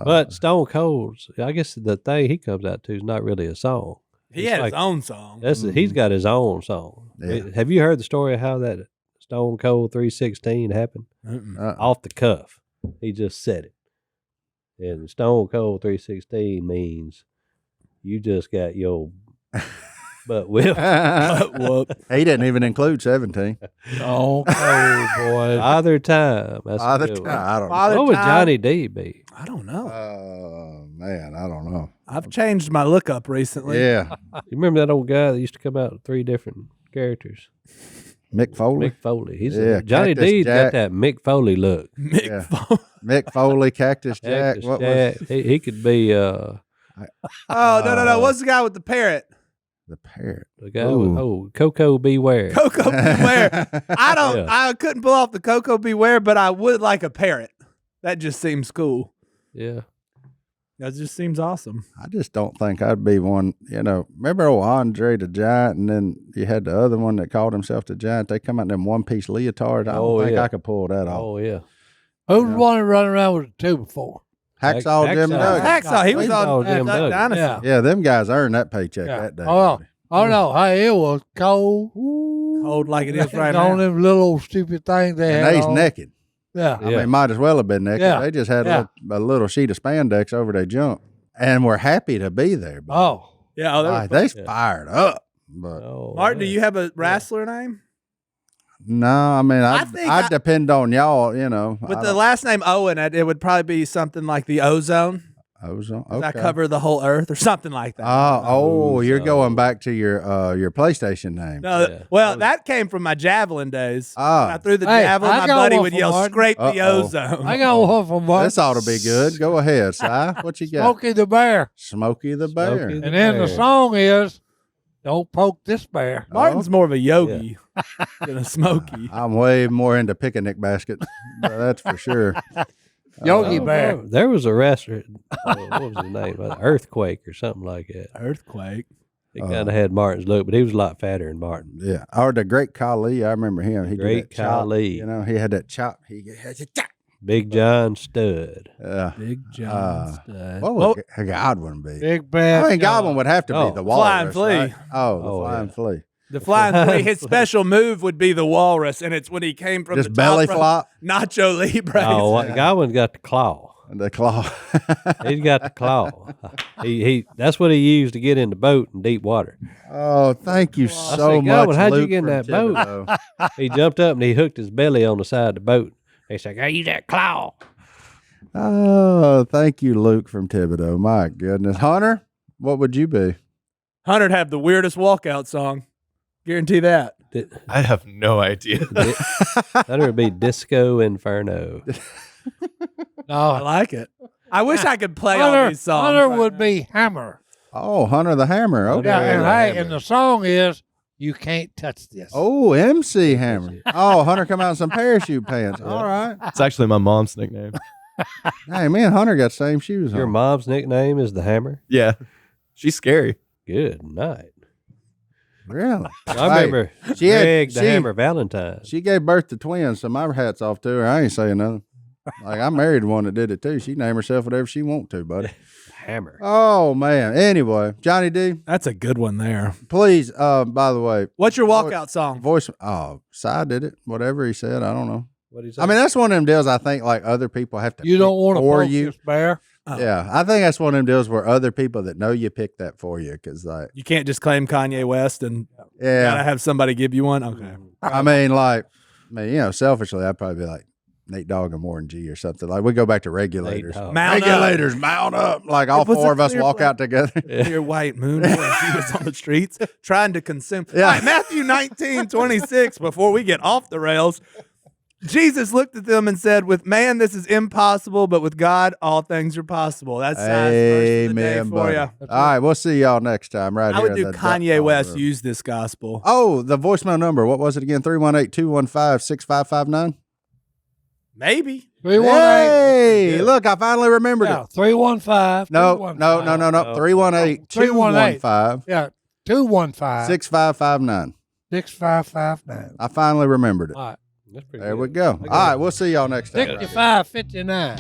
But Stone Cold's, I guess the thing he comes out to is not really a song. He It's had like- his own song. He's got his own song. Yeah. Have you heard the story of how that Stone Cold 316 happened? Off the cuff. He just said it. And Stone Cold 316 means you just got your butt whipped. He didn't even include 17. Oh, boy. Either time. That's Other a good time. one. I don't know. Father What would Time? Johnny D be? I don't know. Man, I don't know. I've changed my lookup recently. Yeah. You remember that old guy that used to come out with 3 different characters? Mick Foley. Mick Foley. He's Yeah, Johnny Cactus D's Jack. got that Mick Foley look. Mick Yeah. Foley. Mick Foley, Cactus Jack. Cactus What Jack. was He could be Oh, no. What's the guy with the parrot? the parrot? the guy Ooh. with Coco Beware. Coco Beware. Yeah. I couldn't pull off the Coco Beware, but I would like a parrot. That just seems cool. Yeah. That just seems awesome. I just don't think I'd be one. Remember old Andre the Giant, and then you had the other one that called himself the Giant. They come out in them one-piece leotards. I don't think I could pull that off. Oh, yeah. Who's the one that running around with the 2x4? Hacksaw Jim Duggan. Hacksaw, he was on Jim Duck Duggan. Dynasty. Yeah. Yeah, them guys earned that paycheck that day. Oh no, hey, it was cold. Cold like it is right on now. them little stupid things they And had they's on. naked. Yeah. I mean, might as well have been naked. Yeah. They just had a little sheet of spandex over their junk, and we're happy to be there. But Oh. Yeah, they's fired up. But Oh, Martin, do yeah. you have a wrestler name? no, I mean, I'd depend on y'all. With the last name Owen, it would probably be something like the Ozone. Ozone. 'Cause Okay. I cover the whole Earth or something like that. You're Ozone. going back to your PlayStation name. No, Yeah. well, that came from my javelin days. Ah. When I threw the Hey, javelin, I my got buddy one would for yell, Martin. "Scrape the Uh-oh. ozone." I got one from Mark. This ought to be good. Go ahead, Si. What you got? Smokey the Bear. Smokey the Bear. Smokey the And then the Bear. song is Don't Poke This Bear. Martin's more of a yogi than a smoky. I'm way more into picnic basket. That's for sure. Yogi Oh, Bear. There was a wrestler. What was his name? Earthquake or something like that. Earthquake. He kind of had Martin's look, but he was a lot fatter than Martin. Yeah. Or the Great Khali. I remember him. He did Great that chop, Khali. he had that chop. He had that chop. Big John Stud. Big John Stud. What would a Godwin be? Big Bear. I mean, Godwin would have to Oh, be the Flying walrus. Flea. Right? Oh, the Oh, flying yeah. flea. The flying flea. His special move would be the walrus, and it's when he came from Just the belly top rope, flop. Nacho Libre. Oh, Godwin got the claw. The claw. He's got the claw. He that's what he used to get in the boat in deep water. Oh, thank you so said, much. Godwin, how'd you Luke get in from that boat? Thibodeau. He jumped up and he hooked his belly on the side of the boat. He said, "I use that claw." Oh, thank you, Luke from Thibodeau. My goodness. Hunter, what would you be? Hunter'd have the weirdest walkout song. Guarantee that. I have no idea. That would be Disco Inferno. I No. like it. I wish I could play all Hunter, these songs. Hunter right would now. be Hammer. Oh, Hunter the Hammer. Okay. Yeah, and Hammer. hey, and the song is You Can't Touch This. Oh, MC Hammer. Oh, Hunter come out in some parachute pants. All right. It's actually my mom's nickname. Hey, me and Hunter got the same shoes Your on. mom's nickname is the Hammer. Yeah. She's scary. Good night. Really? I remember she had- Greg the she- Hammer Valentine. She gave birth to twins, so my hat's off to her. I ain't saying nothing. Like, I married one that did it too. She name herself whatever she want to, buddy. Hammer. Oh, man. Anyway, Johnny D, That's a good one there. please, by the way, What's your walkout song? voice. Oh, Si did it. Whatever he said, I don't know. What do you say? I mean, that's one of them deals I think like other people have to You don't pick want to for poke you. this bear. Oh. Yeah, I think that's one of them deals where other people that know you pick that for you because, like, You can't just claim Kanye West and gotta yeah. have somebody give you one. Okay. I mean, selfishly, I'd probably be like Nate Dogg and Warren G or something. Like, we go back to regulators. Dogg. Mount up. Regulators, mount up. Like, all It was four a of us clear walk black- out together. Clear white moon when he was on the streets trying to consume. Yeah. All right, Matthew 19:26. Before we get off the rails, Jesus looked at them and said, "With man, this is impossible, but with God, all things are possible." That's Si's verse of the day Amen, for buddy. you. All right, we'll see y'all next time right I here. would in do the Duck Kanye Call West Room. use this gospel. Oh, the voicemail number. What was it again? 318-215-6559? Maybe. 318. Hey, look, I finally remembered Yeah, it. 315. No. 315. 318-215-6559. Yeah, 215 6559. I finally remembered it. All right. That's pretty There good. we go. All right, we'll see y'all next time. 6559.